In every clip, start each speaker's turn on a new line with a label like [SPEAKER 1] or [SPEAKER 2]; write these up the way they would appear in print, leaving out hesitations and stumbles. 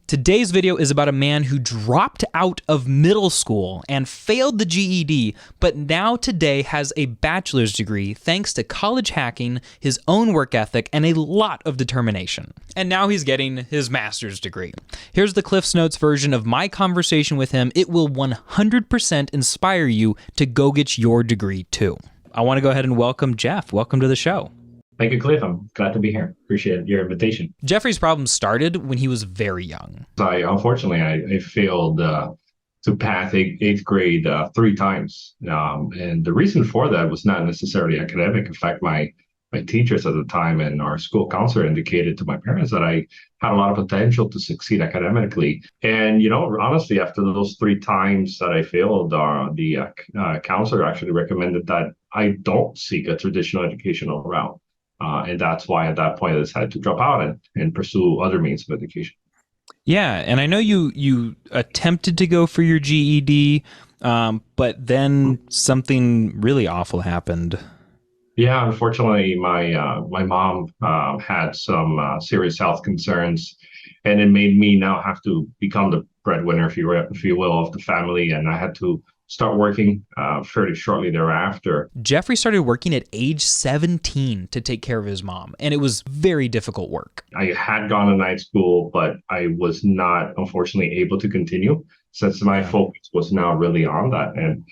[SPEAKER 1] Today's video is about a man who dropped out of middle school and failed the GED, but now today has a bachelor's degree thanks to college hacking, his own work ethic, and a lot of determination. And now he's getting his master's degree. Here's the Cliff's Notes version of my conversation with him. It will 100% inspire you to go get your degree too. I want to go ahead and welcome Jeff. Welcome to the show.
[SPEAKER 2] Thank you, Cliff. I'm glad to be here. Appreciate your invitation.
[SPEAKER 1] Jeffrey's problems started when he was very young.
[SPEAKER 2] Unfortunately, I failed to pass eighth grade 3 times. And the reason for that was not necessarily academic. In fact, my teachers at the time and our school counselor indicated to my parents that I had a lot of potential to succeed academically. And, honestly, after those 3 times that I failed, the counselor actually recommended that I don't seek a traditional educational route. And that's why at that point I decided to drop out and pursue other means of education.
[SPEAKER 1] Yeah, and I know you attempted to go for your GED, but then something really awful happened.
[SPEAKER 2] Yeah, unfortunately, my mom had some serious health concerns, and it made me now have to become the breadwinner, if you will, of the family, and I had to start working fairly shortly thereafter.
[SPEAKER 1] Jeffrey started working at age 17 to take care of his mom, and it was very difficult work.
[SPEAKER 2] I had gone to night school, but I was not, unfortunately, able to continue since my focus was now really on that. And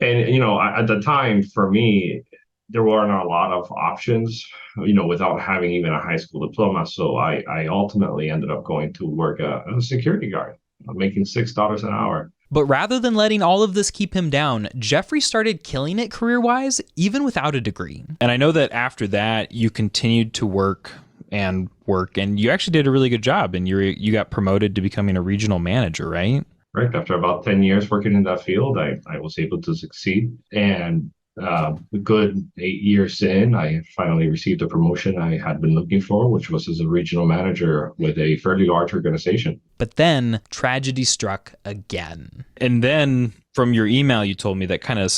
[SPEAKER 2] at the time, for me, there weren't a lot of options, without having even a high school diploma. So I ultimately ended up going to work as a security guard, making $6 an hour.
[SPEAKER 1] But rather than letting all of this keep him down, Jeffrey started killing it career-wise, even without a degree. And I know that after that, you continued to work, and you actually did a really good job, and you got promoted to becoming a regional manager, right?
[SPEAKER 2] Right. After about 10 years working in that field, I was able to succeed. And a good 8 years in, I finally received a promotion I had been looking for, which was as a regional manager with a fairly large organization.
[SPEAKER 1] But then tragedy struck again. And then from your email, you told me that kind of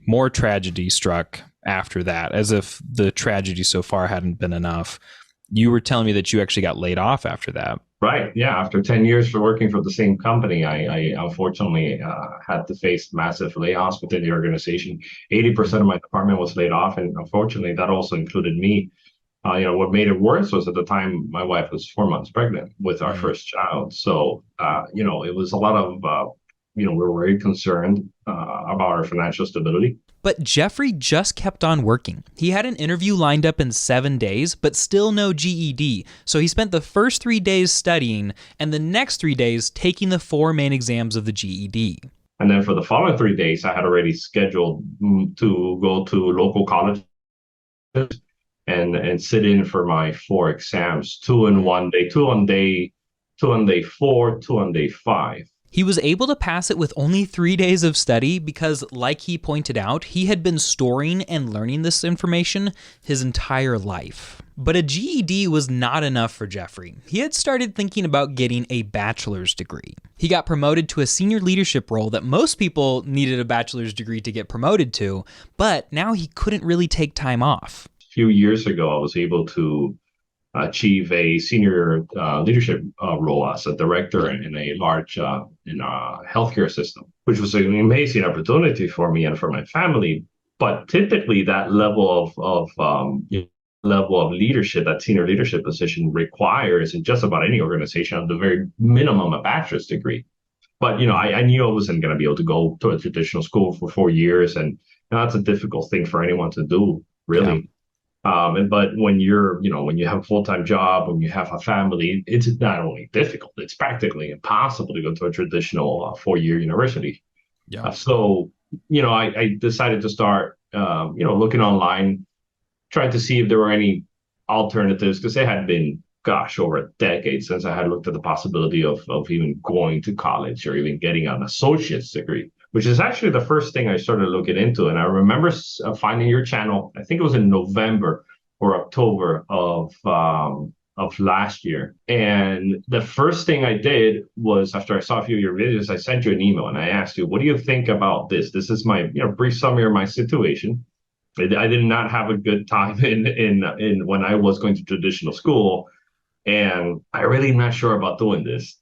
[SPEAKER 1] more tragedy struck after that, as if the tragedy so far hadn't been enough. You were telling me that you actually got laid off after that.
[SPEAKER 2] Right. Yeah. After 10 years for working for the same company, I unfortunately had to face massive layoffs within the organization. 80% of my department was laid off. And unfortunately, that also included me. What made it worse was at the time, my wife was 4 months pregnant with our first child. So, it was a lot of, we were very concerned about our financial stability.
[SPEAKER 1] But Jeffrey just kept on working. He had an interview lined up in 7 days, but still no GED. So he spent the first 3 days studying and the next 3 days taking the 4 main exams of the GED.
[SPEAKER 2] And then for the following 3 days, I had already scheduled to go to local colleges and sit in for my 4 exams, 2 in one day, 2 on day 4, 2 on day 5.
[SPEAKER 1] He was able to pass it with only 3 days of study because, like he pointed out, he had been storing and learning this information his entire life. But a GED was not enough for Jeffrey. He had started thinking about getting a bachelor's degree. He got promoted to a senior leadership role that most people needed a bachelor's degree to get promoted to, but now he couldn't really take time off.
[SPEAKER 2] A few years ago, I was able to achieve a senior leadership role as a director in a large healthcare system, which was an amazing opportunity for me and for my family. But typically, that level of leadership, that senior leadership position, requires in just about any organization, at the very minimum, a bachelor's degree. But I knew I wasn't going to be able to go to a traditional school for 4 years, and that's a difficult thing for anyone to do, really. Yeah. But when when you have a full-time job, when you have a family, it's not only difficult, it's practically impossible to go to a traditional 4-year university. Yeah. So, I decided to start, looking online, trying to see if there were any alternatives, because it had been, over a decade since I had looked at the possibility of even going to college or even getting an associate's degree, which is actually the first thing I started looking into. And I remember finding your channel, I think it was in November or October of last year. And the first thing I did was, after I saw a few of your videos, I sent you an email and I asked you, what do you think about this? This is my brief summary of my situation. I did not have a good time in when I was going to traditional school. and I really am not sure about doing this.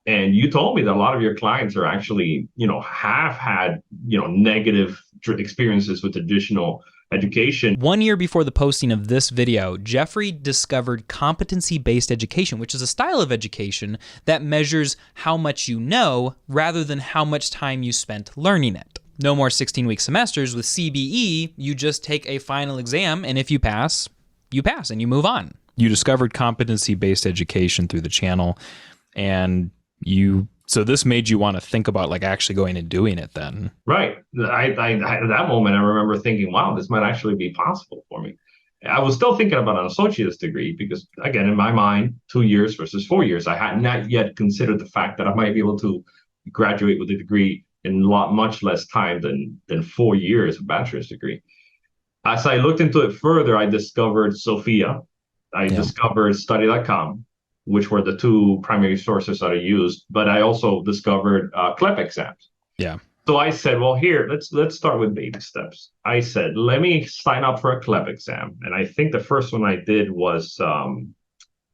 [SPEAKER 2] And you told me that a lot of your clients are actually, have had, negative experiences with traditional education.
[SPEAKER 1] 1 year before the posting of this video, Jeffrey discovered competency-based education, which is a style of education that measures how much you know rather than how much time you spent learning it. No more 16-week semesters. With CBE, you just take a final exam, and if you pass, and you move on. You discovered competency-based education through the channel, and so this made you want to think about like actually going and doing it then.
[SPEAKER 2] Right. I at that moment, I remember thinking, wow, this might actually be possible for me. I was still thinking about an associate's degree because, again, in my mind, 2 years versus 4 years, I had not yet considered the fact that I might be able to graduate with a degree in much less time than 4 years of bachelor's degree. As I looked into it further, I discovered Sophia. I discovered study.com, which were the two primary sources that I used. But I also discovered CLEP exams.
[SPEAKER 1] Yeah.
[SPEAKER 2] So I said, well, here, let's start with baby steps. I said, let me sign up for a CLEP exam. And I think the first one I did was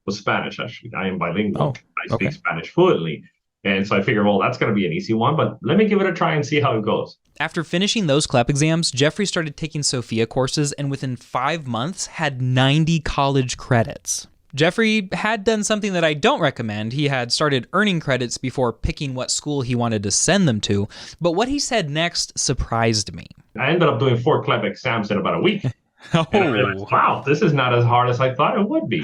[SPEAKER 2] Spanish, actually. I am bilingual. I speak Spanish fluently. And so I figured, well, that's going to be an easy one, but let me give it a try and see how it goes.
[SPEAKER 1] After finishing those CLEP exams, Jeffrey started taking Sophia courses and within 5 months had 90 college credits. Jeffrey had done something that I don't recommend. He had started earning credits before picking what school he wanted to send them to, but what he said next surprised me.
[SPEAKER 2] I ended up doing 4 CLEP exams in about a week. And I realized, wow, this is not as hard as I thought it would be.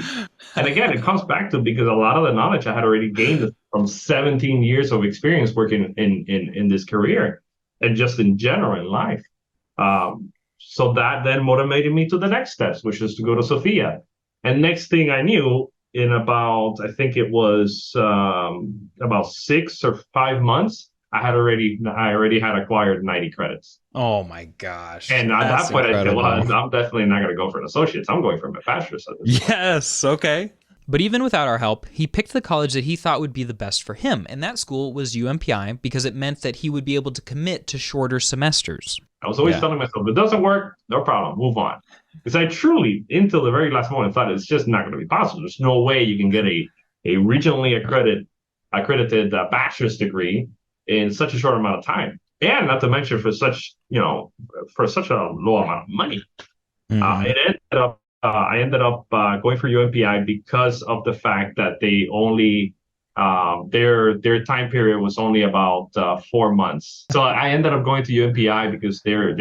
[SPEAKER 2] And again, it comes back to because a lot of the knowledge I had already gained from 17 years of experience working in this career and just in general in life. So that then motivated me to the next steps, which was to go to Sophia. And next thing I knew, in about, I think it was about 6 or 5 months, I already had acquired 90 credits.
[SPEAKER 1] Oh my gosh.
[SPEAKER 2] And at that point, incredible. I said, well, I'm definitely not going to go for an associate's. I'm going for my bachelor's.
[SPEAKER 1] Yes. Okay. But even without our help, he picked the college that he thought would be the best for him. And that school was UMPI because it meant that he would be able to commit to shorter semesters.
[SPEAKER 2] I was always telling myself, if it doesn't work, no problem, move on. Because I truly, until the very last moment, thought it's just not going to be possible. There's no way you can get a regionally accredited bachelor's degree in such a short amount of time. And not to mention for such a low amount of money. Mm-hmm. I ended up going for UMPI because of the fact that they only their time period was only about 4 months. So I ended up going to UMPI because their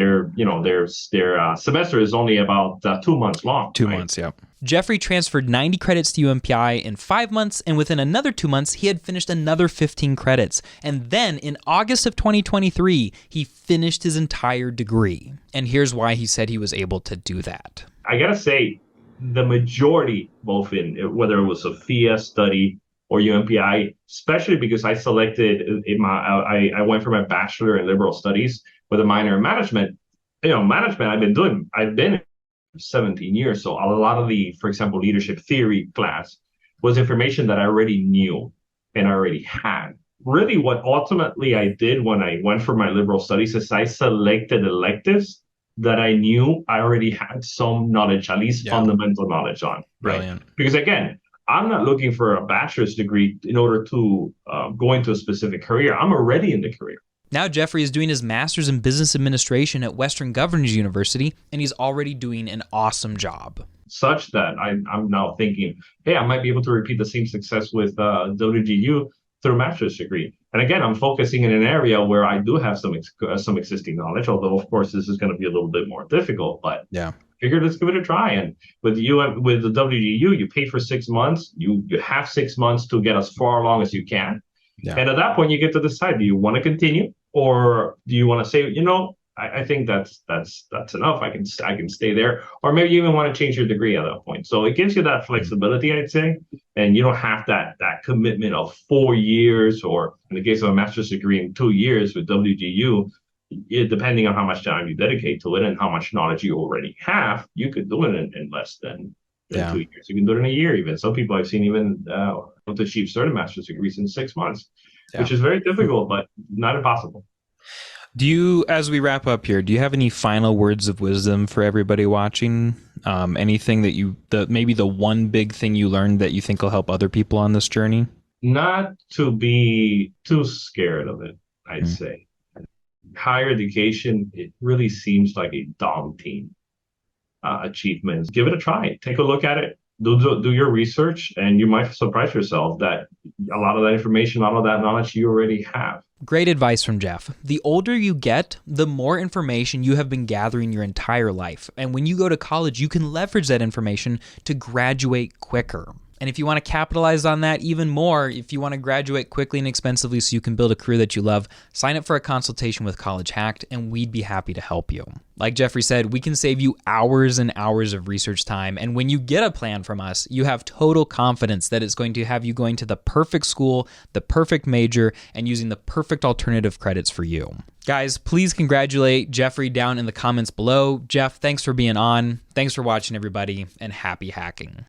[SPEAKER 2] semester is only about 2 months long.
[SPEAKER 1] 2 months, yeah. Jeffrey transferred 90 credits to UMPI in 5 months, and within another 2 months, he had finished another 15 credits. And then in August of 2023, he finished his entire degree. And here's why he said he was able to do that.
[SPEAKER 2] I gotta say, the majority, both in whether it was Sophia study or UMPI, especially because I selected I went for my bachelor in liberal studies with a minor in management. Management I've been 17 years. So a lot of the, for example, leadership theory class was information that I already knew and I already had. Really what ultimately I did when I went for my liberal studies is I selected electives that I knew I already had some knowledge, at least fundamental knowledge on. Right? Because again, I'm not looking for a bachelor's degree in order to go into a specific career. I'm already in the career.
[SPEAKER 1] Now Jeffrey is doing his master's in business administration at Western Governors University, and he's already doing an awesome job.
[SPEAKER 2] Such that I'm now thinking, hey, I might be able to repeat the same success with WGU through a master's degree. And again, I'm focusing in an area where I do have some existing knowledge, although, of course, this is going to be a little bit more difficult. But figured let's give it a try. And with the WGU, you pay for 6 months. You have 6 months to get as far along as you can. Yeah. And at that point, you get to decide, do you want to continue? Or do you want to say, I think that's enough. I can stay there. Or maybe you even want to change your degree at that point. So it gives you that flexibility, I'd say. And you don't have that commitment of 4 years, or in the case of a master's degree in 2 years with WGU, depending on how much time you dedicate to it and how much knowledge you already have, you could do it in less than 2 years. You can do it in a year even. Some people I've seen even to achieve certain master's degrees in 6 months, which is very difficult, but not impossible.
[SPEAKER 1] Do you, as we wrap up here, do you have any final words of wisdom for everybody watching Anything that maybe the one big thing you learned that you think will help other people on this journey?
[SPEAKER 2] Not to be too scared of it, I'd
[SPEAKER 1] Mm.
[SPEAKER 2] say. Higher education, it really seems like a daunting achievement. Give it a try. Take a look at it. Do your research, and you might surprise yourself that a lot of that information, a lot of that knowledge you already have.
[SPEAKER 1] Great advice from Jeff. The older you get, the more information you have been gathering your entire life. And when you go to college, you can leverage that information to graduate quicker. And if you want to capitalize on that even more, if you want to graduate quickly and inexpensively so you can build a career that you love, sign up for a consultation with College Hacked, and we'd be happy to help you. Like Jeffrey said, we can save you hours and hours of research time. And when you get a plan from us, you have total confidence that it's going to have you going to the perfect school, the perfect major, and using the perfect alternative credits for you. Guys, please congratulate Jeffrey down in the comments below. Jeff, thanks for being on. Thanks for watching, everybody, and happy hacking.